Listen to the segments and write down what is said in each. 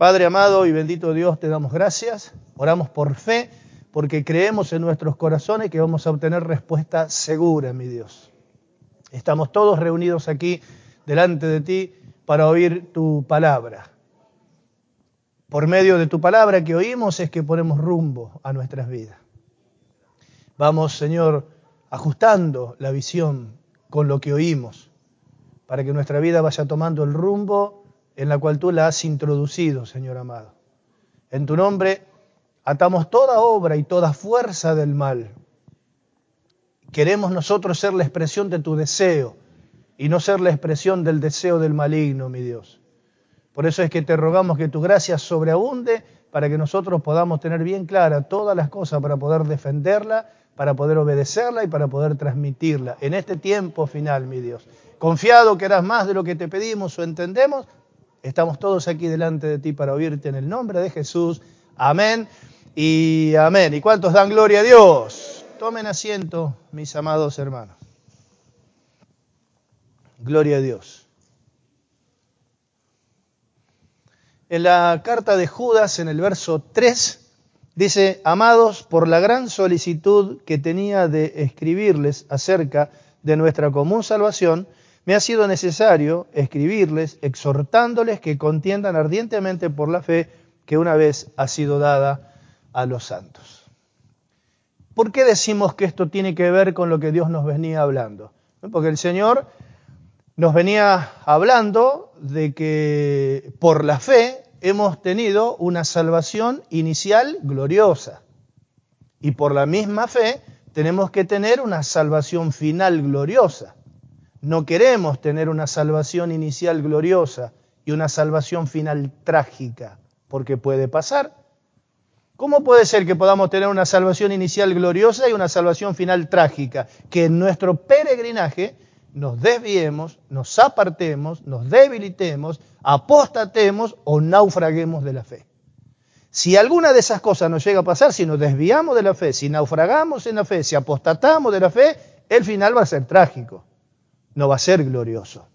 Padre amado y bendito Dios, te damos gracias, oramos por fe, porque creemos en nuestros corazones que vamos a obtener respuesta segura, mi Dios. Estamos todos reunidos aquí delante de ti para oír tu palabra. Por medio de tu palabra que oímos es que ponemos rumbo a nuestras vidas. Vamos, Señor, ajustando la visión con lo que oímos, para que nuestra vida vaya tomando el rumbo en la cual tú la has introducido, Señor amado. En tu nombre atamos toda obra y toda fuerza del mal. Queremos nosotros ser la expresión de tu deseo y no ser la expresión del deseo del maligno, mi Dios. Por eso es que te rogamos que tu gracia sobreabunde para que nosotros podamos tener bien clara todas las cosas para poder defenderla, para poder obedecerla y para poder transmitirla en este tiempo final, mi Dios. Confiado que harás más de lo que te pedimos o entendemos, estamos todos aquí delante de ti para oírte en el nombre de Jesús. Amén y amén. ¿Y cuántos dan gloria a Dios? Tomen asiento, mis amados hermanos. Gloria a Dios. En la carta de Judas, en el verso 3, dice: amados, por la gran solicitud que tenía de escribirles acerca de nuestra común salvación, me ha sido necesario escribirles, exhortándoles que contiendan ardientemente por la fe que una vez ha sido dada a los santos. ¿Por qué decimos que esto tiene que ver con lo que Dios nos venía hablando? Porque el Señor nos venía hablando de que por la fe hemos tenido una salvación inicial gloriosa. Y por la misma fe tenemos que tener una salvación final gloriosa. No queremos tener una salvación inicial gloriosa y una salvación final trágica, porque puede pasar. ¿Cómo puede ser que podamos tener una salvación inicial gloriosa y una salvación final trágica? Que en nuestro peregrinaje nos desviemos, nos apartemos, nos debilitemos, apostatemos o naufraguemos de la fe. Si alguna de esas cosas nos llega a pasar, si nos desviamos de la fe, si naufragamos en la fe, si apostatamos de la fe, el final va a ser trágico. No va a ser glorioso.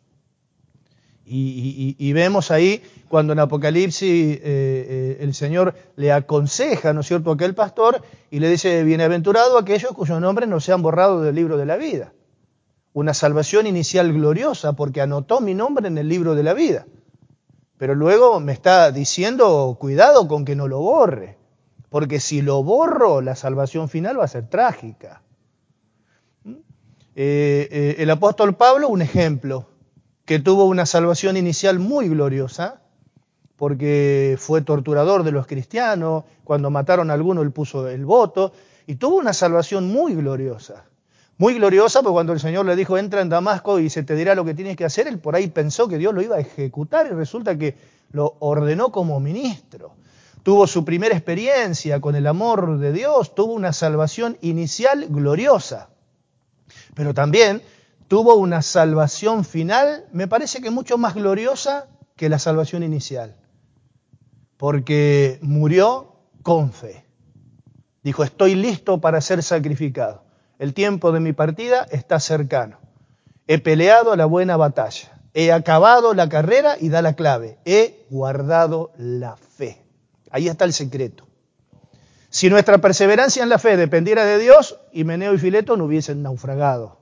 Y vemos ahí cuando en Apocalipsis el Señor le aconseja, ¿no es cierto?, a aquel pastor y le dice, bienaventurado aquellos cuyos nombres no se han borrado del libro de la vida. Una salvación inicial gloriosa porque anotó mi nombre en el libro de la vida. Pero luego me está diciendo, cuidado con que no lo borre, porque si lo borro, la salvación final va a ser trágica. El apóstol Pablo, un ejemplo, que tuvo una salvación inicial muy gloriosa, porque fue torturador de los cristianos, cuando mataron a alguno él puso el voto, y tuvo una salvación muy gloriosa. Muy gloriosa, porque cuando el Señor le dijo, entra en Damasco y se te dirá lo que tienes que hacer, él por ahí pensó que Dios lo iba a ejecutar y resulta que lo ordenó como ministro. Tuvo su primera experiencia con el amor de Dios, tuvo una salvación inicial gloriosa, pero también tuvo una salvación final, me parece que mucho más gloriosa que la salvación inicial, porque murió con fe. Dijo, estoy listo para ser sacrificado. El tiempo de mi partida está cercano. He peleado la buena batalla. He acabado la carrera y da la clave. He guardado la fe. Ahí está el secreto. Si nuestra perseverancia en la fe dependiera de Dios, Himeneo y Fileto no hubiesen naufragado.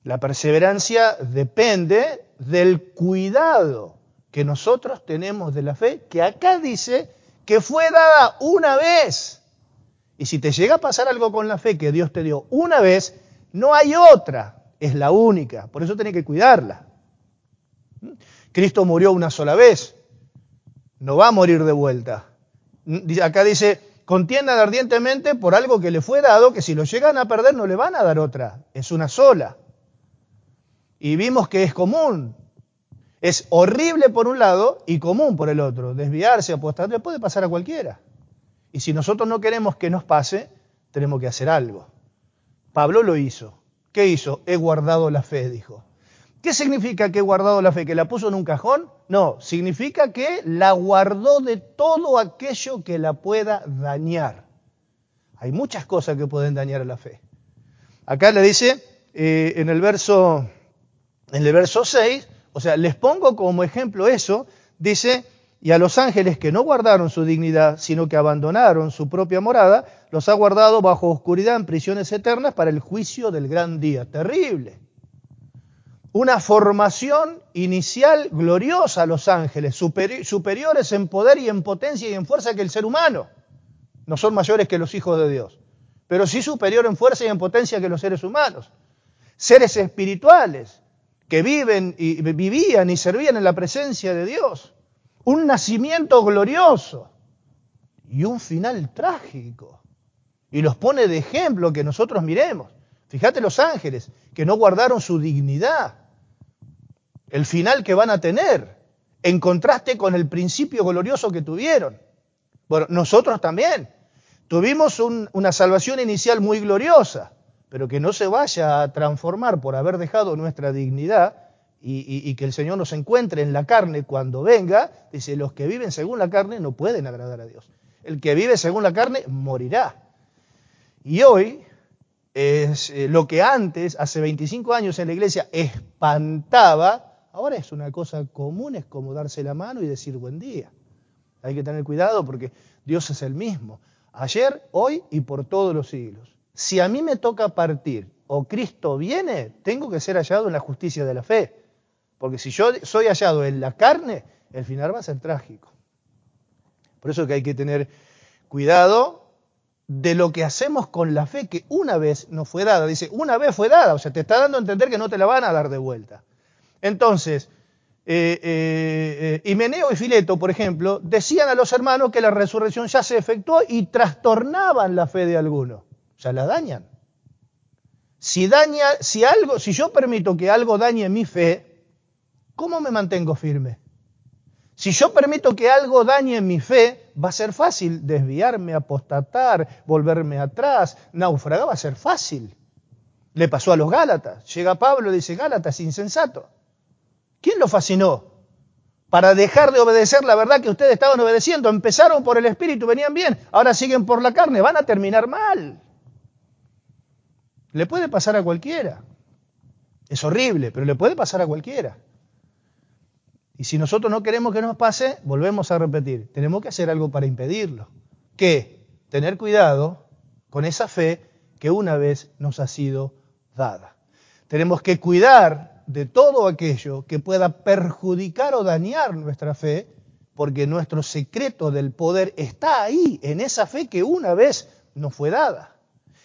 La perseverancia depende del cuidado que nosotros tenemos de la fe, que acá dice que fue dada una vez. Y si te llega a pasar algo con la fe que Dios te dio una vez, no hay otra, es la única. Por eso tenés que cuidarla. Cristo murió una sola vez, no va a morir de vuelta. Acá dice, contiendan ardientemente por algo que le fue dado, que si lo llegan a perder no le van a dar otra, es una sola. Y vimos que es común, es horrible por un lado y común por el otro. Desviarse, apostar, le puede pasar a cualquiera. Y si nosotros no queremos que nos pase, tenemos que hacer algo. Pablo lo hizo. ¿Qué hizo? He guardado la fe, dijo. ¿Qué significa que he guardado la fe? ¿Que la puso en un cajón? No, significa que la guardó de todo aquello que la pueda dañar. Hay muchas cosas que pueden dañar a la fe. Acá le dice en el verso 6, o sea, les pongo como ejemplo eso, dice, y a los ángeles que no guardaron su dignidad, sino que abandonaron su propia morada, los ha guardado bajo oscuridad en prisiones eternas para el juicio del gran día. Terrible. Una formación inicial gloriosa a los ángeles, superiores en poder y en potencia y en fuerza que el ser humano. No son mayores que los hijos de Dios, pero sí superior en fuerza y en potencia que los seres humanos. Seres espirituales que vivían y servían en la presencia de Dios. Un nacimiento glorioso y un final trágico. Y los pone de ejemplo que nosotros miremos. Fíjate los ángeles que no guardaron su dignidad. El final que van a tener en contraste con el principio glorioso que tuvieron. Bueno, nosotros también tuvimos una salvación inicial muy gloriosa, pero que no se vaya a transformar por haber dejado nuestra dignidad y que el Señor nos encuentre en la carne cuando venga. Dice, los que viven según la carne no pueden agradar a Dios. El que vive según la carne morirá. Y hoy es lo que antes, hace 25 años en la iglesia, espantaba. Ahora es una cosa común, es como darse la mano y decir buen día. Hay que tener cuidado porque Dios es el mismo, ayer, hoy y por todos los siglos. Si a mí me toca partir o Cristo viene, tengo que ser hallado en la justicia de la fe. Porque si yo soy hallado en la carne, el final va a ser trágico. Por eso que hay que tener cuidado de lo que hacemos con la fe que una vez nos fue dada. Dice, una vez fue dada, o sea, te está dando a entender que no te la van a dar de vuelta. Entonces, Himeneo y Fileto, por ejemplo, decían a los hermanos que la resurrección ya se efectuó y trastornaban la fe de alguno. O sea, la dañan. Si yo permito que algo dañe mi fe, ¿cómo me mantengo firme? Si yo permito que algo dañe mi fe, va a ser fácil desviarme, apostatar, volverme atrás, naufragar, va a ser fácil. Le pasó a los Gálatas. Llega Pablo y dice, Gálatas, insensato. ¿Quién lo fascinó? Para dejar de obedecer la verdad que ustedes estaban obedeciendo. Empezaron por el Espíritu, venían bien, ahora siguen por la carne, van a terminar mal. Le puede pasar a cualquiera. Es horrible, pero le puede pasar a cualquiera. Y si nosotros no queremos que nos pase, volvemos a repetir, tenemos que hacer algo para impedirlo. ¿Qué? Tener cuidado con esa fe que una vez nos ha sido dada. Tenemos que cuidar de todo aquello que pueda perjudicar o dañar nuestra fe, porque nuestro secreto del poder está ahí, en esa fe que una vez nos fue dada.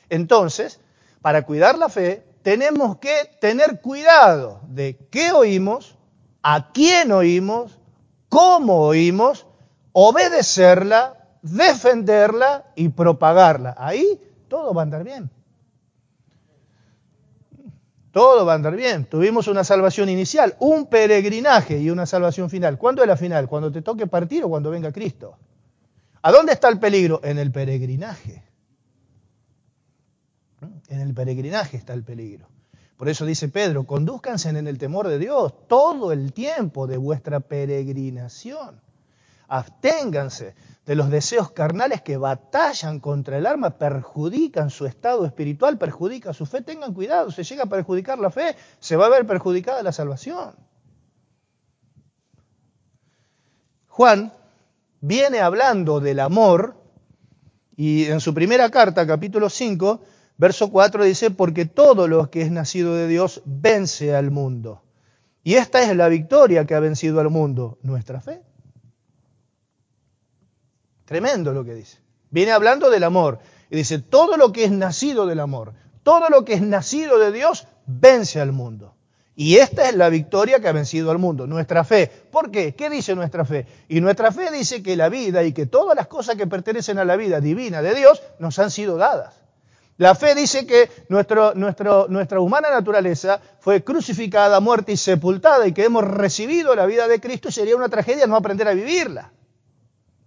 Entonces, para cuidar la fe, tenemos que tener cuidado de qué oímos, a quién oímos, cómo oímos, obedecerla, defenderla y propagarla. Ahí todo va a andar bien. Todo va a andar bien. Tuvimos una salvación inicial, un peregrinaje y una salvación final. ¿Cuándo es la final? ¿Cuando te toque partir o cuando venga Cristo? ¿A dónde está el peligro? En el peregrinaje. En el peregrinaje está el peligro. Por eso dice Pedro, condúzcanse en el temor de Dios todo el tiempo de vuestra peregrinación. Absténganse de los deseos carnales que batallan contra el alma, perjudican su estado espiritual, perjudican su fe. Tengan cuidado, si llega a perjudicar la fe, se va a ver perjudicada la salvación. Juan viene hablando del amor y en su primera carta, capítulo 5, verso 4 dice, porque todo lo que es nacido de Dios vence al mundo. Y esta es la victoria que ha vencido al mundo, nuestra fe. Tremendo lo que dice. Viene hablando del amor. Y dice, todo lo que es nacido del amor, todo lo que es nacido de Dios, vence al mundo. Y esta es la victoria que ha vencido al mundo, nuestra fe. ¿Por qué? ¿Qué dice nuestra fe? Y nuestra fe dice que la vida y que todas las cosas que pertenecen a la vida divina de Dios nos han sido dadas. La fe dice que nuestra humana naturaleza fue crucificada, muerta y sepultada y que hemos recibido la vida de Cristo y sería una tragedia no aprender a vivirla.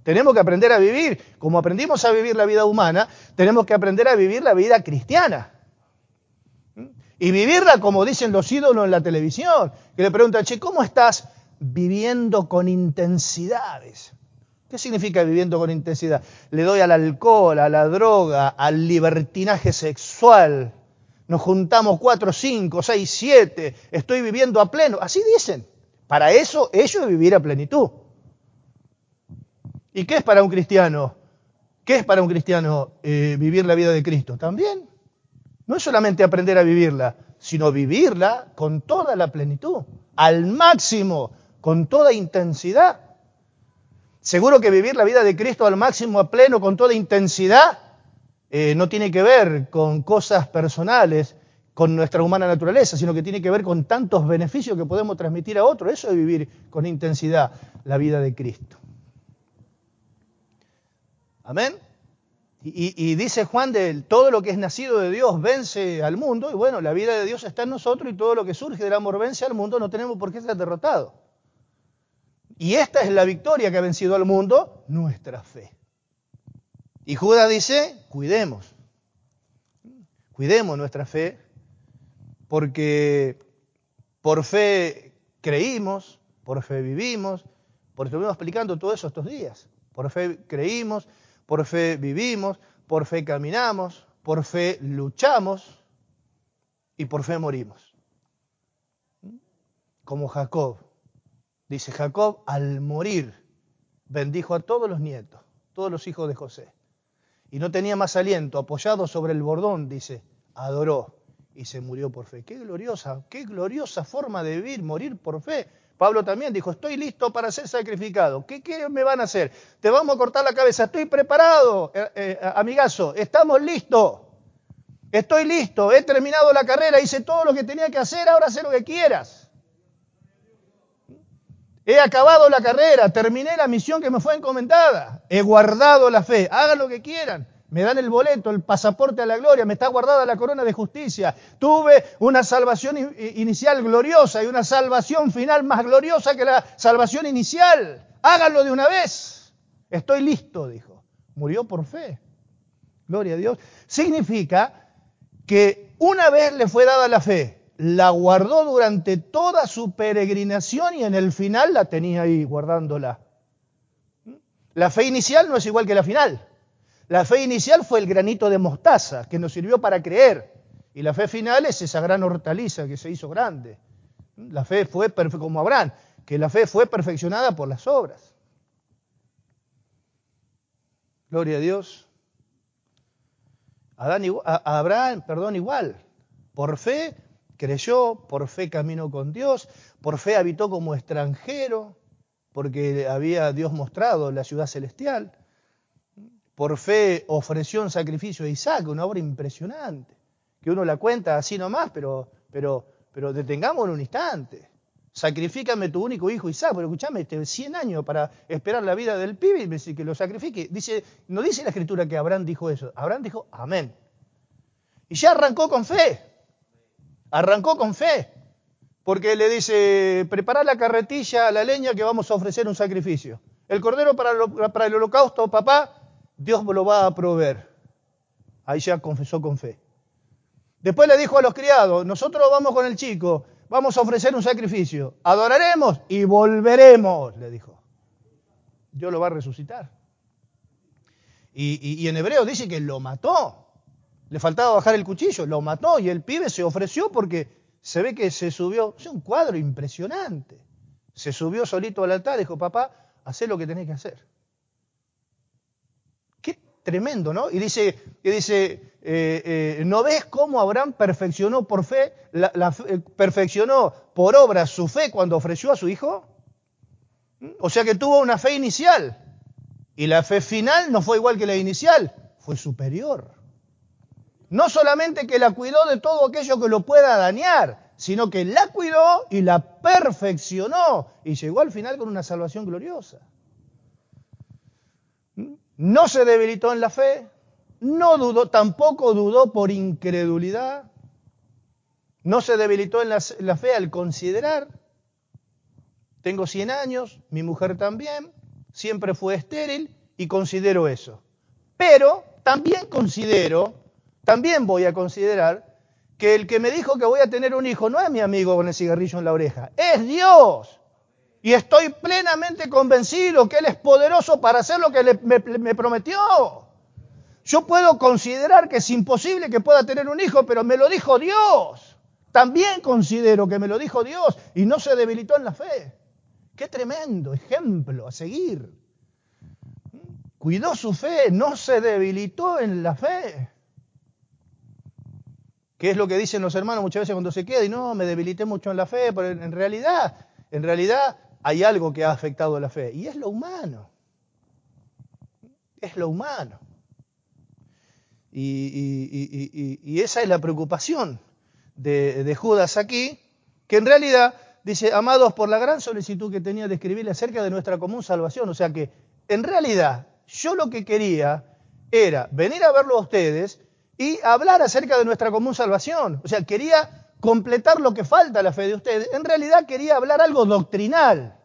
Tenemos que aprender a vivir. Como aprendimos a vivir la vida humana, tenemos que aprender a vivir la vida cristiana. Y vivirla como dicen los ídolos en la televisión, que le preguntan, che, ¿cómo estás viviendo con intensidades? ¿Qué significa viviendo con intensidad? Le doy al alcohol, a la droga, al libertinaje sexual. Nos juntamos 4, 5, 6, 7. Estoy viviendo a pleno. Así dicen. Para eso es vivir a plenitud. ¿Y qué es para un cristiano? ¿Qué es para un cristiano vivir la vida de Cristo? También. No es solamente aprender a vivirla, sino vivirla con toda la plenitud, al máximo, con toda intensidad. Seguro que vivir la vida de Cristo al máximo, a pleno, con toda intensidad, no tiene que ver con cosas personales, con nuestra humana naturaleza, sino que tiene que ver con tantos beneficios que podemos transmitir a otros. Eso es vivir con intensidad la vida de Cristo. Amén. Y dice Juan, de todo lo que es nacido de Dios vence al mundo, y bueno, la vida de Dios está en nosotros y todo lo que surge del amor vence al mundo, no tenemos por qué ser derrotados. Y esta es la victoria que ha vencido al mundo, nuestra fe. Y Judas dice, cuidemos nuestra fe, porque por fe creímos, por fe vivimos, porque estuvimos explicando todo eso estos días. Por fe creímos, por fe vivimos, por fe caminamos, por fe luchamos y por fe morimos. Como Jacob. Dice Jacob, al morir, bendijo a todos los nietos, todos los hijos de José. Y no tenía más aliento, apoyado sobre el bordón, dice, adoró y se murió por fe. Qué gloriosa forma de vivir, morir por fe. Pablo también dijo, estoy listo para ser sacrificado. ¿Qué me van a hacer? Te vamos a cortar la cabeza. Estoy preparado, amigazo. Estamos listos. Estoy listo. He terminado la carrera. Hice todo lo que tenía que hacer. Ahora haz lo que quieras. He acabado la carrera. Terminé la misión que me fue encomendada. He guardado la fe. Hagan lo que quieran. Me dan el boleto, el pasaporte a la gloria, me está guardada la corona de justicia. Tuve una salvación inicial gloriosa y una salvación final más gloriosa que la salvación inicial. Háganlo de una vez. Estoy listo, dijo. Murió por fe. Gloria a Dios. Significa que una vez le fue dada la fe, la guardó durante toda su peregrinación y en el final la tenía ahí guardándola. La fe inicial no es igual que la final. La fe inicial fue el granito de mostaza que nos sirvió para creer. Y la fe final es esa gran hortaliza que se hizo grande. La fe fue como Abraham, que la fe fue perfeccionada por las obras. Gloria a Dios. Abraham, igual. Por fe creyó, por fe caminó con Dios, por fe habitó como extranjero, porque había Dios mostrado la ciudad celestial. Por fe ofreció un sacrificio a Isaac, una obra impresionante, que uno la cuenta así nomás, pero detengámoslo un instante. Sacrifícame tu único hijo Isaac, pero escuchame, 100 años para esperar la vida del pibe y que lo sacrifique. No dice la Escritura que Abraham dijo eso. Abraham dijo amén. Y ya arrancó con fe. Porque le dice, prepará la carretilla, la leña, que vamos a ofrecer un sacrificio. El cordero para el holocausto, papá, Dios me lo va a proveer. Ahí ya confesó con fe. Después le dijo a los criados, nosotros vamos con el chico, vamos a ofrecer un sacrificio. Adoraremos y volveremos, le dijo. Dios lo va a resucitar. Y en hebreo dice que lo mató. Le faltaba bajar el cuchillo, lo mató y el pibe se ofreció porque se ve que se subió. Es un cuadro impresionante. Se subió solito al altar y dijo, papá, hacé lo que tenés que hacer. Qué tremendo, ¿no? Y dice, ¿no ves cómo Abraham perfeccionó por fe, perfeccionó por obra su fe cuando ofreció a su hijo? O sea que tuvo una fe inicial. Y la fe final no fue igual que la inicial, fue superior. No solamente que la cuidó de todo aquello que lo pueda dañar, sino que la cuidó y la perfeccionó y llegó al final con una salvación gloriosa. No se debilitó en la fe, no dudó, tampoco dudó por incredulidad, no se debilitó en la fe al considerar, tengo 100 años, mi mujer también, siempre fue estéril y considero eso. Pero también voy a considerar que el que me dijo que voy a tener un hijo no es mi amigo con el cigarrillo en la oreja, es Dios. Y estoy plenamente convencido que Él es poderoso para hacer lo que me prometió. Yo puedo considerar que es imposible que pueda tener un hijo, pero me lo dijo Dios. También considero que me lo dijo Dios y no se debilitó en la fe. Qué tremendo ejemplo a seguir. Cuidó su fe, no se debilitó en la fe. ¿Qué es lo que dicen los hermanos muchas veces cuando se quedan? Y no, me debilité mucho en la fe, pero en realidad hay algo que ha afectado la fe, y es lo humano. Es lo humano. Y esa es la preocupación de Judas aquí, que en realidad dice, amados, por la gran solicitud que tenía de escribirle acerca de nuestra común salvación. O sea que, en realidad, yo lo que quería era venir a verlo a ustedes y hablar acerca de nuestra común salvación. O sea, quería completar lo que falta a la fe de ustedes. En realidad quería hablar algo doctrinal.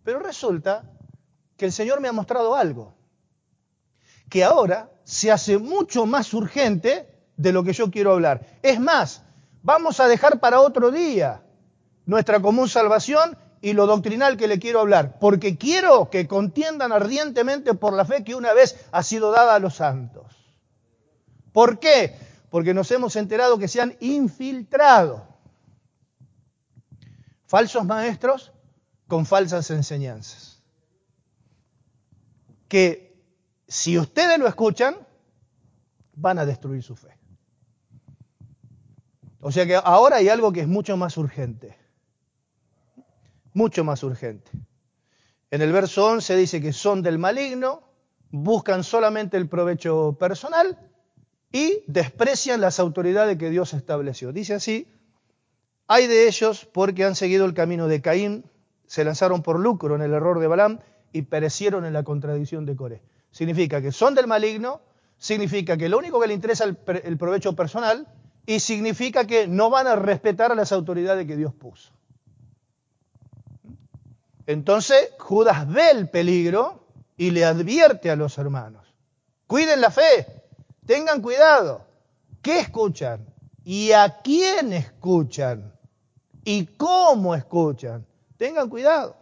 Pero resulta que el Señor me ha mostrado algo, que ahora se hace mucho más urgente de lo que yo quiero hablar. Es más, vamos a dejar para otro día nuestra común salvación y lo doctrinal que le quiero hablar, porque quiero que contiendan ardientemente por la fe que una vez ha sido dada a los santos. ¿Por qué? Porque nos hemos enterado que se han infiltrado falsos maestros con falsas enseñanzas. Que si ustedes lo escuchan, van a destruir su fe. O sea que ahora hay algo que es mucho más urgente. Mucho más urgente. En el verso 11 dice que son del maligno, buscan solamente el provecho personal y desprecian las autoridades que Dios estableció. Dice así, hay de ellos porque han seguido el camino de Caín, se lanzaron por lucro en el error de Balaam y perecieron en la contradicción de Coré. Significa que son del maligno, significa que lo único que le interesa es el provecho personal y significa que no van a respetar a las autoridades que Dios puso. Entonces Judas ve el peligro y le advierte a los hermanos. Cuiden la fe, tengan cuidado. ¿Qué escuchan? ¿Y a quién escuchan? ¿Y cómo escuchan? Tengan cuidado.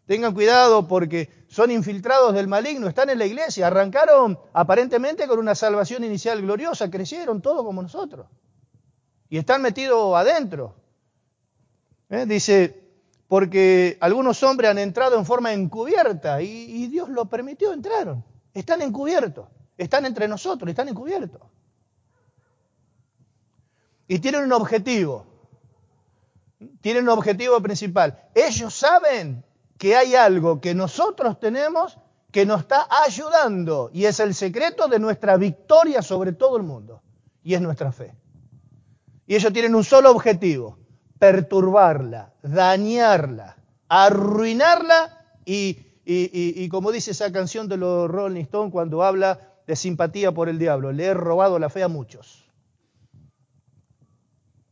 Tengan cuidado porque son infiltrados del maligno, están en la iglesia, arrancaron aparentemente con una salvación inicial gloriosa, crecieron todo como nosotros. Y están metidos adentro. Dice, porque algunos hombres han entrado en forma encubierta y Dios lo permitió, entraron. Están encubiertos, están entre nosotros, están encubiertos. Y tienen un objetivo principal. Ellos saben que hay algo que nosotros tenemos que nos está ayudando y es el secreto de nuestra victoria sobre todo el mundo y es nuestra fe. Y ellos tienen un solo objetivo: perturbarla, dañarla, arruinarla y como dice esa canción de los Rolling Stones cuando habla de simpatía por el diablo, le he robado la fe a muchos.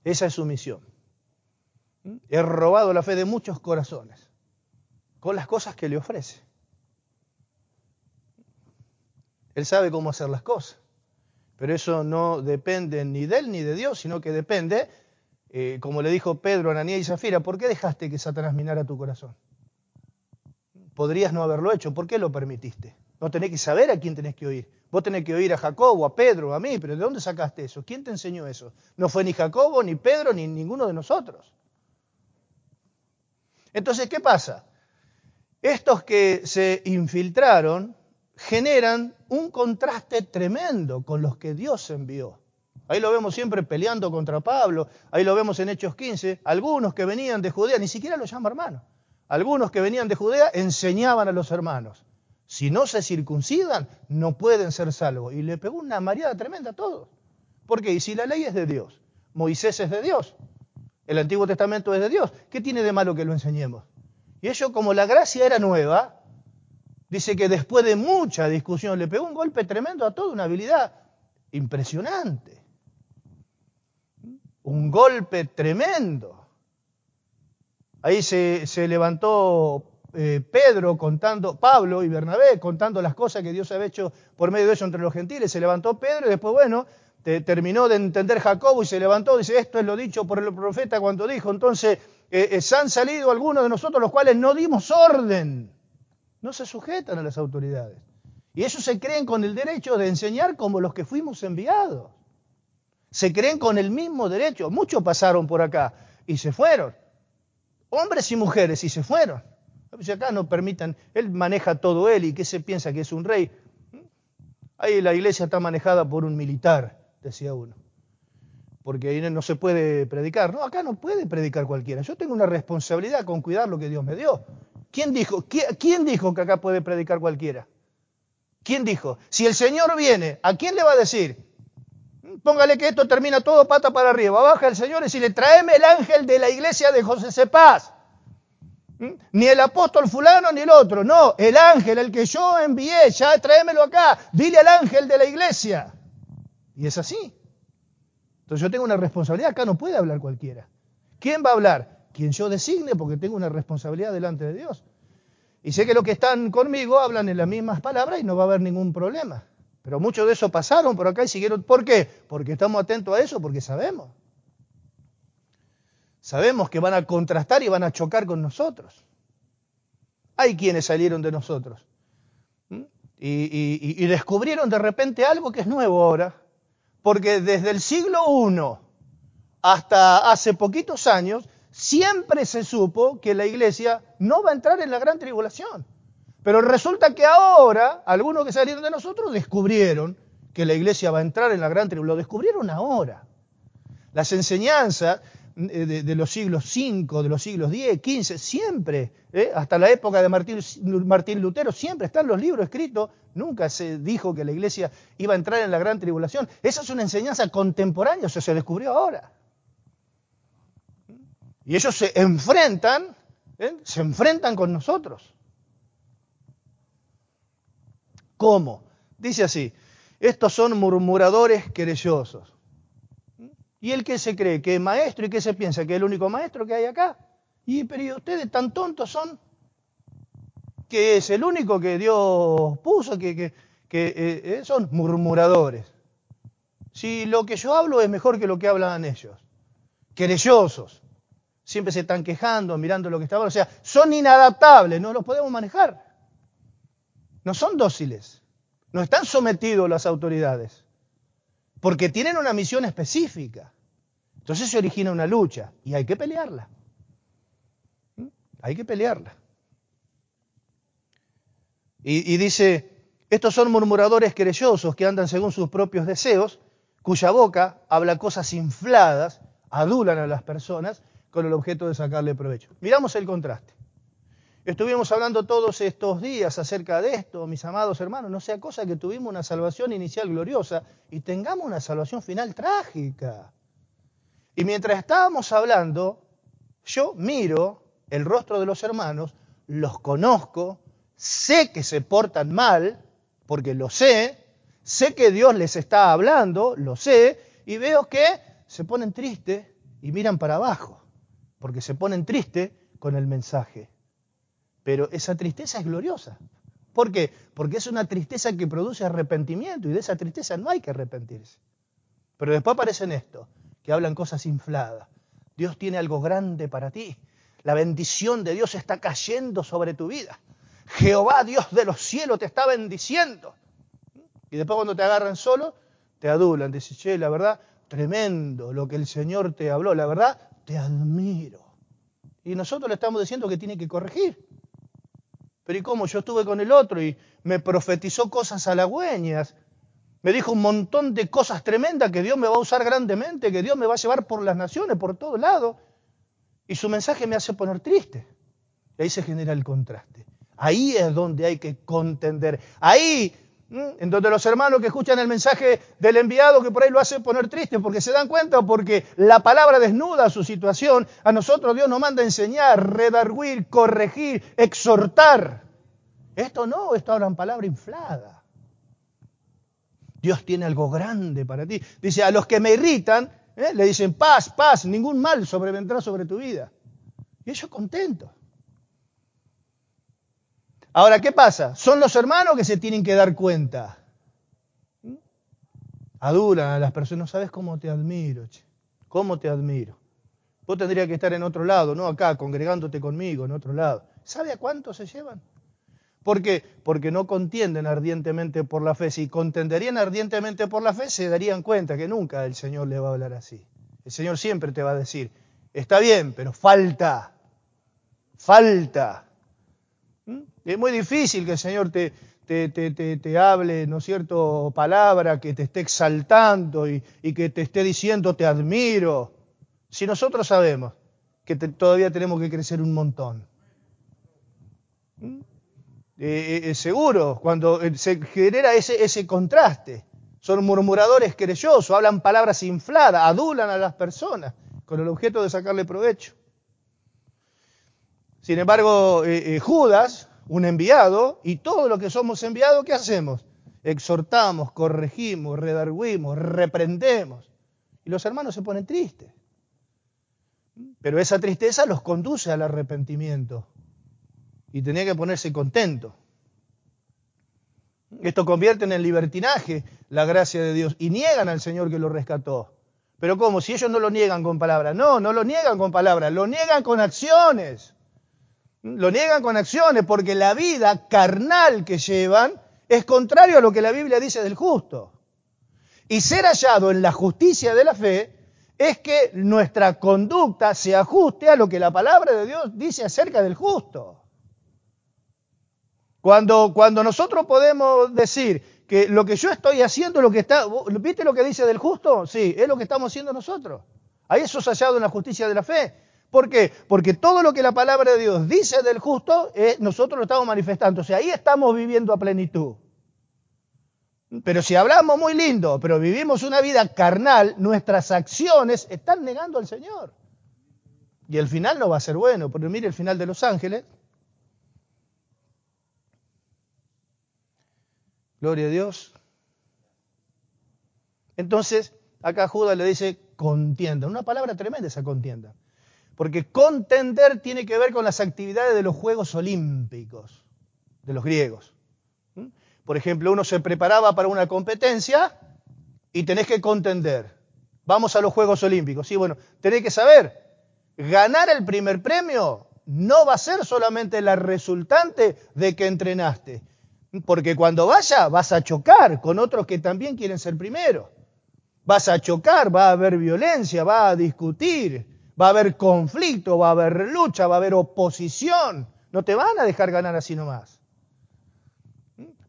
Esa es su misión. He robado la fe de muchos corazones con las cosas que le ofrece. Él sabe cómo hacer las cosas, pero eso no depende ni de él ni de Dios, sino que depende, como le dijo Pedro a Ananías y Zafira, ¿por qué dejaste que Satanás minara tu corazón? Podrías no haberlo hecho, ¿por qué lo permitiste? No tenés que saber a quién tenés que oír. Vos tenés que oír a Jacobo, a Pedro, a mí, pero ¿de dónde sacaste eso? ¿Quién te enseñó eso? No fue ni Jacobo, ni Pedro, ni ninguno de nosotros. Entonces, ¿qué pasa? Estos que se infiltraron generan un contraste tremendo con los que Dios envió. Ahí lo vemos siempre peleando contra Pablo, ahí lo vemos en Hechos 15, algunos que venían de Judea, ni siquiera los llama hermanos, algunos que venían de Judea enseñaban a los hermanos, si no se circuncidan no pueden ser salvos, y le pegó una mareada tremenda a todos. ¿Por qué? Y si la ley es de Dios, Moisés es de Dios, el Antiguo Testamento es de Dios, ¿qué tiene de malo que lo enseñemos? Y ellos, como la gracia era nueva, dice que después de mucha discusión le pegó un golpe tremendo a toda una habilidad impresionante. Un golpe tremendo. Ahí se levantó Pablo y Bernabé contando las cosas que Dios había hecho por medio de ellos entre los gentiles. Se levantó Pedro y después, terminó de entender Jacobo y se levantó, dice, esto es lo dicho por el profeta cuando dijo. Entonces, se han salido algunos de nosotros los cuales no dimos orden. No se sujetan a las autoridades. Y ellos se creen con el derecho de enseñar como los que fuimos enviados. Se creen con el mismo derecho. Muchos pasaron por acá y se fueron. Hombres y mujeres y se fueron. Si acá no permitan, él maneja todo él y ¿qué se piensa que es un rey? Ahí la iglesia está manejada por un militar, decía uno. Porque ahí no se puede predicar. No, acá no puede predicar cualquiera. Yo tengo una responsabilidad con cuidar lo que Dios me dio. ¿Quién dijo que acá puede predicar cualquiera? ¿Quién dijo? Si el Señor viene, ¿a quién le va a decir? Póngale que esto termina todo pata para arriba. Baja el Señor y decirle, tráeme el ángel de la iglesia de José Cepaz. Ni el apóstol fulano ni el otro. No, el ángel, el que yo envié, ya tráemelo acá. Dile al ángel de la iglesia. Y es así. Entonces yo tengo una responsabilidad. Acá no puede hablar cualquiera. ¿Quién va a hablar? Quien yo designe, porque tengo una responsabilidad delante de Dios. Y sé que los que están conmigo hablan en las mismas palabras y no va a haber ningún problema. Pero muchos de esos pasaron por acá y siguieron. ¿Por qué? Porque estamos atentos a eso, porque sabemos. Sabemos que van a contrastar y van a chocar con nosotros. Hay quienes salieron de nosotros. Y descubrieron de repente algo que es nuevo ahora. Porque desde el siglo I hasta hace poquitos años, siempre se supo que la iglesia no va a entrar en la gran tribulación. Pero resulta que ahora, algunos que salieron de nosotros descubrieron que la iglesia va a entrar en la gran tribulación. Lo descubrieron ahora. Las enseñanzas de los siglos V, de los siglos X, XV, siempre, hasta la época de Martín Lutero, siempre están los libros escritos. Nunca se dijo que la iglesia iba a entrar en la gran tribulación. Esa es una enseñanza contemporánea, eso se descubrió ahora. Y ellos se enfrentan con nosotros. ¿Cómo? Dice así, estos son murmuradores querellosos. ¿Y el que se cree que es maestro y que se piensa que es el único maestro que hay acá? Pero ¿y ustedes tan tontos son? Que es el único que Dios puso, que son murmuradores. Si lo que yo hablo es mejor que lo que hablan ellos. Querellosos. Siempre se están quejando, mirando lo que está hablando. O sea, son inadaptables, no los podemos manejar. No son dóciles. No están sometidos a las autoridades. Porque tienen una misión específica. Entonces se origina una lucha y hay que pelearla. Hay que pelearla. Y dice, estos son murmuradores querellosos que andan según sus propios deseos, cuya boca habla cosas infladas, adulan a las personas con el objeto de sacarle provecho. Miramos el contraste. Estuvimos hablando todos estos días acerca de esto, mis amados hermanos, no sea cosa que tuvimos una salvación inicial gloriosa y tengamos una salvación final trágica. Y mientras estábamos hablando, yo miro el rostro de los hermanos, los conozco, sé que se portan mal, porque lo sé que Dios les está hablando, lo sé, y veo que se ponen tristes y miran para abajo, porque se ponen tristes con el mensaje. Pero esa tristeza es gloriosa. ¿Por qué? Porque es una tristeza que produce arrepentimiento, y de esa tristeza no hay que arrepentirse. Pero después aparecen esto, que hablan cosas infladas. Dios tiene algo grande para ti. La bendición de Dios está cayendo sobre tu vida. Jehová, Dios de los cielos, te está bendiciendo. Y después cuando te agarran solo, te adulan. Dicen, che, la verdad, tremendo lo que el Señor te habló. La verdad, te admiro. Y nosotros le estamos diciendo que tiene que corregir. Pero ¿y cómo? Yo estuve con el otro y me profetizó cosas halagüeñas. Me dijo un montón de cosas tremendas, que Dios me va a usar grandemente, que Dios me va a llevar por las naciones, por todos lados. Y su mensaje me hace poner triste. Y ahí se genera el contraste. Ahí es donde hay que contender. Ahí, en donde los hermanos que escuchan el mensaje del enviado, que por ahí lo hace poner triste, porque se dan cuenta, porque la palabra desnuda su situación. A nosotros Dios nos manda a enseñar, redarguir, corregir, exhortar. Esto no, esto hablan palabra inflada. Dios tiene algo grande para ti. Dice, a los que me irritan, le dicen, paz, paz, ningún mal sobrevendrá sobre tu vida. Y ellos contentos. Ahora, ¿qué pasa? Son los hermanos que se tienen que dar cuenta. Adulan a las personas. No sabes cómo te admiro, che. Cómo te admiro. Vos tendrías que estar en otro lado, no acá, congregándote conmigo, en otro lado. ¿Sabe a cuánto se llevan? ¿Por qué? Porque no contienden ardientemente por la fe. Si contenderían ardientemente por la fe, se darían cuenta que nunca el Señor le va a hablar así. El Señor siempre te va a decir, está bien, pero falta. Es muy difícil que el Señor te hable, ¿no es cierto?, palabra que te esté exaltando y que te esté diciendo, te admiro. Si nosotros sabemos que todavía tenemos que crecer un montón. Seguro, cuando se genera ese contraste, son murmuradores querellosos, hablan palabras infladas, adulan a las personas con el objeto de sacarle provecho. Sin embargo, Judas, un enviado, y todos los que somos enviados, ¿qué hacemos? Exhortamos, corregimos, redarguimos, reprendemos. Y los hermanos se ponen tristes. Pero esa tristeza los conduce al arrepentimiento. Y tenía que ponerse contento. Esto convierte en libertinaje la gracia de Dios y niegan al Señor que lo rescató. Pero ¿cómo? Si ellos no lo niegan con palabras. No lo niegan con palabras, lo niegan con acciones. Lo niegan con acciones porque la vida carnal que llevan es contrario a lo que la Biblia dice del justo. Y ser hallado en la justicia de la fe es que nuestra conducta se ajuste a lo que la palabra de Dios dice acerca del justo. Cuando nosotros podemos decir que lo que yo estoy haciendo, ¿viste lo que dice del justo? Sí, es lo que estamos haciendo nosotros. Ahí eso es hallado en la justicia de la fe. ¿Por qué? Porque todo lo que la palabra de Dios dice del justo, nosotros lo estamos manifestando. O sea, ahí estamos viviendo a plenitud. Pero si hablamos muy lindo, pero vivimos una vida carnal, nuestras acciones están negando al Señor. Y el final no va a ser bueno, porque mire el final de Los Ángeles. Gloria a Dios. Entonces, acá Judas le dice contienda. Una palabra tremenda esa contienda. Porque contender tiene que ver con las actividades de los Juegos Olímpicos, de los griegos. Por ejemplo, uno se preparaba para una competencia y tenés que contender. Vamos a los Juegos Olímpicos. Sí, bueno, tenés que saber, ganar el primer premio no va a ser solamente la resultante de que entrenaste. Porque cuando vayas vas a chocar con otros que también quieren ser primero. Vas a chocar, va a haber violencia, va a discutir, va a haber conflicto, va a haber lucha, va a haber oposición. No te van a dejar ganar así nomás.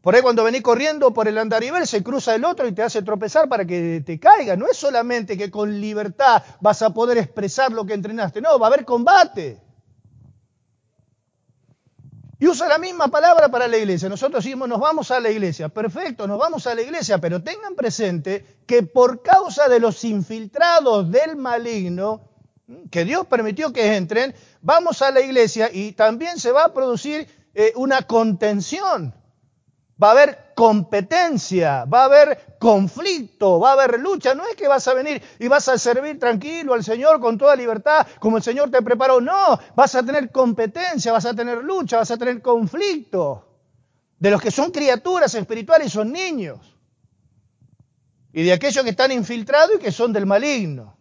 Por ahí cuando venís corriendo por el andarivel se cruza el otro y te hace tropezar para que te caiga. No es solamente que con libertad vas a poder expresar lo que entrenaste. No, va a haber combate. Y usa la misma palabra para la iglesia. Nosotros decimos, nos vamos a la iglesia. Perfecto, nos vamos a la iglesia, pero tengan presente que por causa de los infiltrados del maligno, que Dios permitió que entren, vamos a la iglesia y también se va a producir una contención. Va a haber competencia, va a haber conflicto, va a haber lucha. No es que vas a venir y vas a servir tranquilo al Señor con toda libertad, como el Señor te preparó. No, vas a tener competencia, vas a tener lucha, vas a tener conflicto. De los que son criaturas espirituales y son niños. Y de aquellos que están infiltrados y que son del maligno.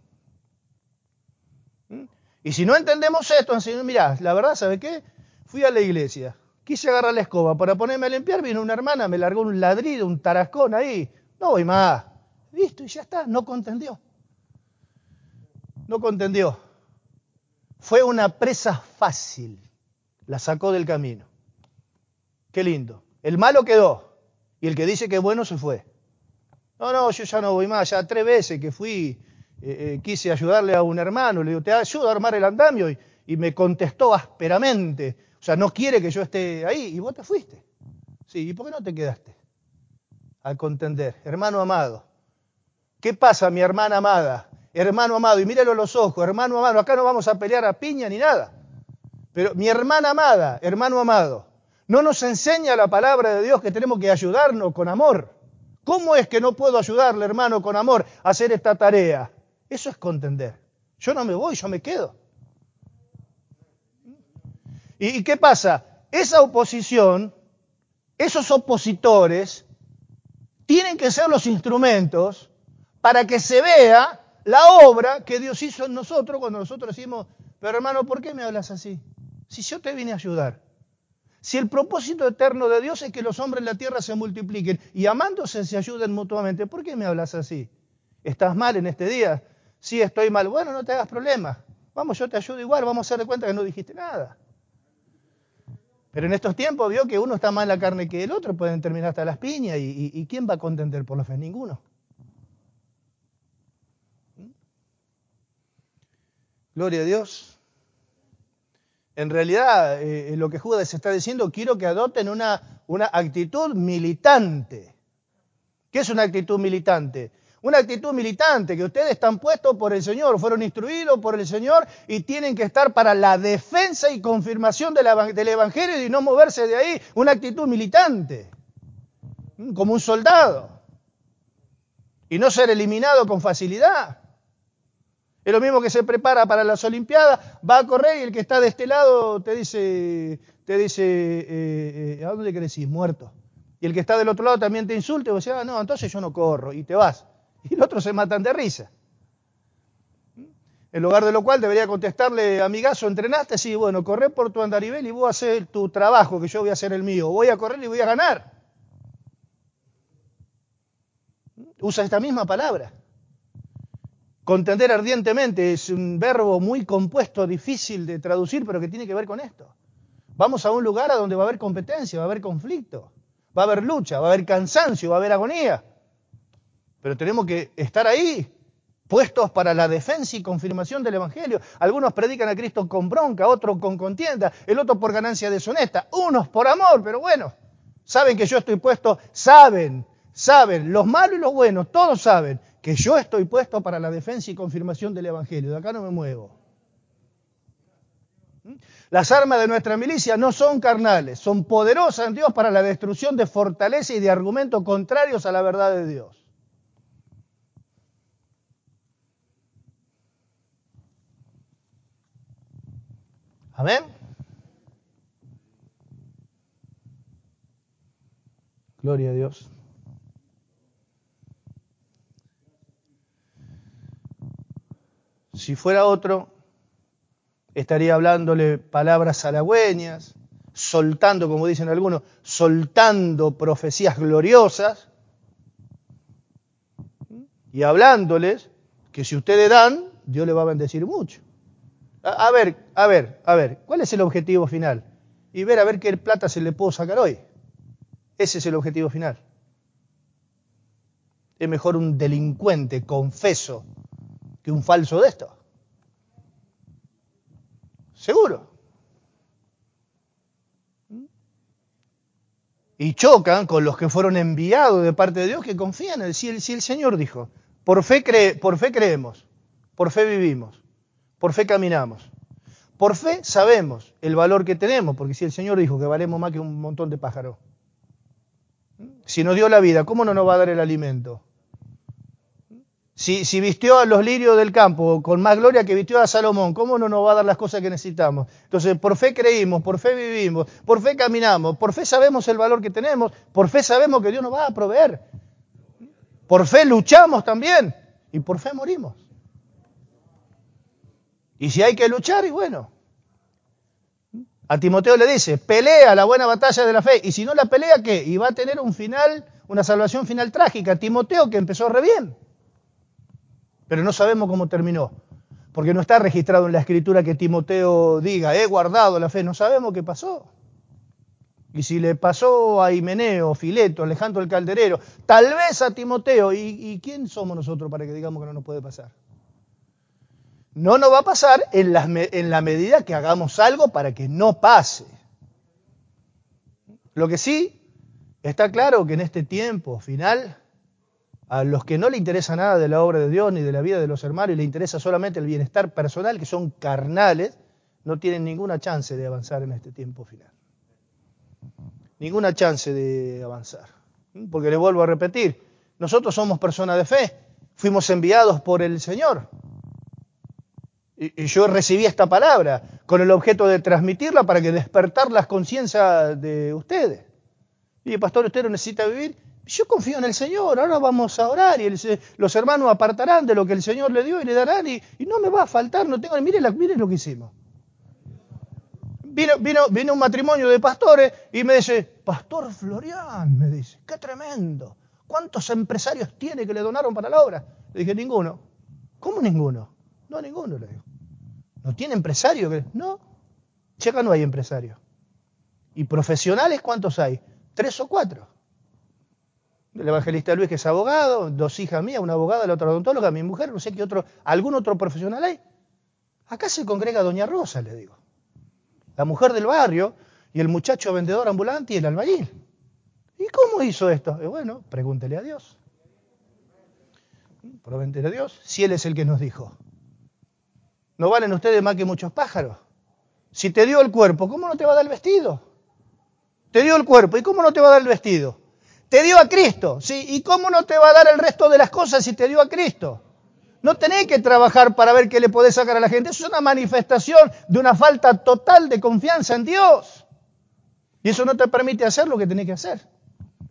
Y si no entendemos esto, mirá, la verdad, ¿sabe qué? Fui a la iglesia. Quise agarrar la escoba para ponerme a limpiar, vino una hermana, me largó un ladrido, un tarascón ahí. No voy más. Listo, y ya está, no contendió. No contendió. Fue una presa fácil. La sacó del camino. Qué lindo. El malo quedó. Y el que dice que es bueno se fue. No, yo ya no voy más. Ya 3 veces que fui, quise ayudarle a un hermano. Le digo, te ayudo a armar el andamio. Y me contestó ásperamente. O sea, no quiere que yo esté ahí y vos te fuiste. Sí, ¿y por qué no te quedaste? Al contender. Hermano amado. ¿Qué pasa, mi hermana amada? Hermano amado, y mírelo a los ojos, hermano amado. Acá no vamos a pelear a piña ni nada. Pero mi hermana amada, hermano amado, no nos enseña la palabra de Dios que tenemos que ayudarnos con amor. ¿Cómo es que no puedo ayudarle, hermano, con amor a hacer esta tarea? Eso es contender. Yo no me voy, yo me quedo. ¿Y qué pasa? Esa oposición, esos opositores, tienen que ser los instrumentos para que se vea la obra que Dios hizo en nosotros cuando nosotros decimos, pero hermano, ¿por qué me hablas así? Si yo te vine a ayudar. Si el propósito eterno de Dios es que los hombres en la tierra se multipliquen y amándose se ayuden mutuamente, ¿por qué me hablas así? ¿Estás mal en este día? Sí, estoy mal. Bueno, no te hagas problema. Vamos, yo te ayudo igual, vamos a hacer de cuenta que no dijiste nada. Pero en estos tiempos vio que uno está más en la carne que el otro, pueden terminar hasta las piñas, y ¿quién va a contender por la fe? Ninguno. Gloria a Dios. En realidad, lo que Judas está diciendo, quiero que adopten una actitud militante. ¿Qué es una actitud militante? Una actitud militante, que ustedes están puestos por el Señor, fueron instruidos por el Señor y tienen que estar para la defensa y confirmación del Evangelio y no moverse de ahí. Una actitud militante, como un soldado. Y no ser eliminado con facilidad. Es lo mismo que se prepara para las Olimpiadas, va a correr y el que está de este lado te dice ¿a dónde querés ir? Muerto. Y el que está del otro lado también te insulta y vos decís, no, entonces yo no corro, y te vas. Y los otros se matan de risa. En lugar de lo cual debería contestarle, amigazo, ¿entrenaste? Sí, bueno, corre por tu andarivel y vos haces tu trabajo, que yo voy a hacer el mío. Voy a correr y voy a ganar. Usa esta misma palabra. Contender ardientemente es un verbo muy compuesto, difícil de traducir, pero que tiene que ver con esto. Vamos a un lugar a donde va a haber competencia, va a haber conflicto, va a haber lucha, va a haber cansancio, va a haber agonía. Pero tenemos que estar ahí, puestos para la defensa y confirmación del Evangelio. Algunos predican a Cristo con bronca, otros con contienda, el otro por ganancia deshonesta, unos por amor, pero bueno, saben que yo estoy puesto, saben, los malos y los buenos, todos saben que yo estoy puesto para la defensa y confirmación del Evangelio. De acá no me muevo. Las armas de nuestra milicia no son carnales, son poderosas en Dios para la destrucción de fortaleza y de argumentos contrarios a la verdad de Dios. Amén. Gloria a Dios. Si fuera otro, estaría hablándole palabras halagüeñas, soltando, como dicen algunos, soltando profecías gloriosas y hablándoles que si ustedes dan, Dios les va a bendecir mucho. A ver, ¿cuál es el objetivo final? Y ver a ver qué plata se le puedo sacar hoy. Ese es el objetivo final. Es mejor un delincuente confeso que un falso de esto. Seguro. Y chocan con los que fueron enviados de parte de Dios que confían en él. Si el Señor dijo, por fe creemos, por fe vivimos, por fe caminamos. Por fe sabemos el valor que tenemos, porque si el Señor dijo que valemos más que un montón de pájaros, si nos dio la vida, ¿cómo no nos va a dar el alimento? Si vistió a los lirios del campo con más gloria que vistió a Salomón, ¿cómo no nos va a dar las cosas que necesitamos? Entonces, por fe creímos, por fe vivimos, por fe caminamos, por fe sabemos el valor que tenemos, por fe sabemos que Dios nos va a proveer. Por fe luchamos también y por fe morimos. Y si hay que luchar, y bueno. A Timoteo le dice, pelea la buena batalla de la fe. Y si no la pelea, ¿qué? Y va a tener un final, una salvación final trágica. Timoteo que empezó re bien. Pero no sabemos cómo terminó. Porque no está registrado en la Escritura que Timoteo diga, he guardado la fe. No sabemos qué pasó. Y si le pasó a Himeneo, Fileto, Alejandro el Calderero, tal vez a Timoteo. ¿Y quién somos nosotros para que digamos que no nos puede pasar? No nos va a pasar en la medida que hagamos algo para que no pase. Lo que sí está claro que en este tiempo final, a los que no le interesa nada de la obra de Dios ni de la vida de los hermanos y le interesa solamente el bienestar personal, que son carnales, no tienen ninguna chance de avanzar en este tiempo final. Ninguna chance de avanzar. Porque le vuelvo a repetir, nosotros somos personas de fe, fuimos enviados por el Señor. Y yo recibí esta palabra con el objeto de transmitirla para que despertar las conciencias de ustedes. Y pastor, ¿usted no necesita vivir? Yo confío en el Señor, ahora vamos a orar y los hermanos apartarán de lo que el Señor le dio y le darán y no me va a faltar, no tengo, miren lo que hicimos. Vino un matrimonio de pastores y me dice, Pastor Florián, me dice, qué tremendo, ¿cuántos empresarios tiene que le donaron para la obra? Le dije, ninguno. ¿Cómo ninguno? No, ninguno, le digo. ¿No tiene empresario? No, acá no hay empresario. ¿Y profesionales cuántos hay? 3 o 4. El evangelista Luis, que es abogado, 2 hijas mías, una abogada, la otra odontóloga, mi mujer, no sé qué otro, algún otro profesional hay. Acá se congrega Doña Rosa, le digo. La mujer del barrio y el muchacho vendedor ambulante y el albañil. ¿Y cómo hizo esto? Bueno, pregúntele a Dios. Pregúntele a Dios, si Él es el que nos dijo. ¿No valen ustedes más que muchos pájaros? Si te dio el cuerpo, ¿cómo no te va a dar el vestido? Te dio el cuerpo, ¿y cómo no te va a dar el vestido? Te dio a Cristo, ¿sí? ¿Y cómo no te va a dar el resto de las cosas si te dio a Cristo? No tenés que trabajar para ver qué le podés sacar a la gente. Eso es una manifestación de una falta total de confianza en Dios. Y eso no te permite hacer lo que tenés que hacer,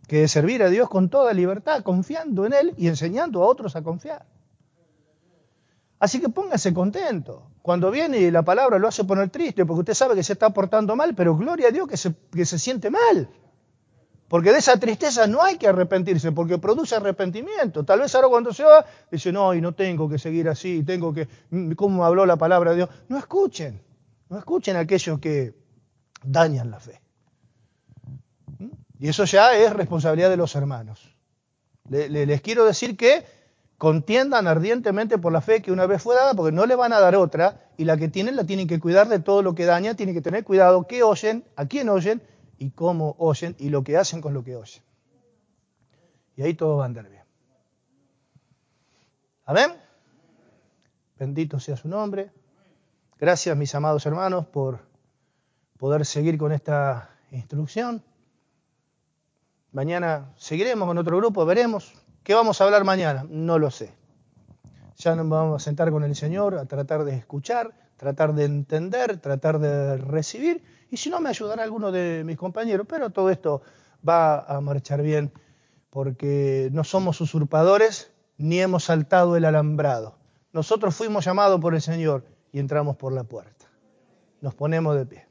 que es servir a Dios con toda libertad, confiando en Él y enseñando a otros a confiar. Así que póngase contento. Cuando viene la palabra lo hace poner triste, porque usted sabe que se está portando mal, pero gloria a Dios que se siente mal. Porque de esa tristeza no hay que arrepentirse, porque produce arrepentimiento. Tal vez ahora cuando se va, dice, no, y no tengo que seguir así, tengo que, ¿cómo habló la palabra de Dios? No escuchen a aquellos que dañan la fe. Y eso ya es responsabilidad de los hermanos. Les quiero decir que contiendan ardientemente por la fe que una vez fue dada, porque no le van a dar otra, y la que tienen la tienen que cuidar de todo lo que daña, tienen que tener cuidado qué oyen, a quién oyen, y cómo oyen, y lo que hacen con lo que oyen. Y ahí todo va a andar bien. ¿Amén? Bendito sea su nombre. Gracias, mis amados hermanos, por poder seguir con esta instrucción. Mañana seguiremos con otro grupo, veremos. ¿Qué vamos a hablar mañana? No lo sé. Ya nos vamos a sentar con el Señor a tratar de escuchar, tratar de entender, tratar de recibir. Y si no, me ayudará alguno de mis compañeros. Pero todo esto va a marchar bien porque no somos usurpadores ni hemos saltado el alambrado. Nosotros fuimos llamados por el Señor y entramos por la puerta. Nos ponemos de pie.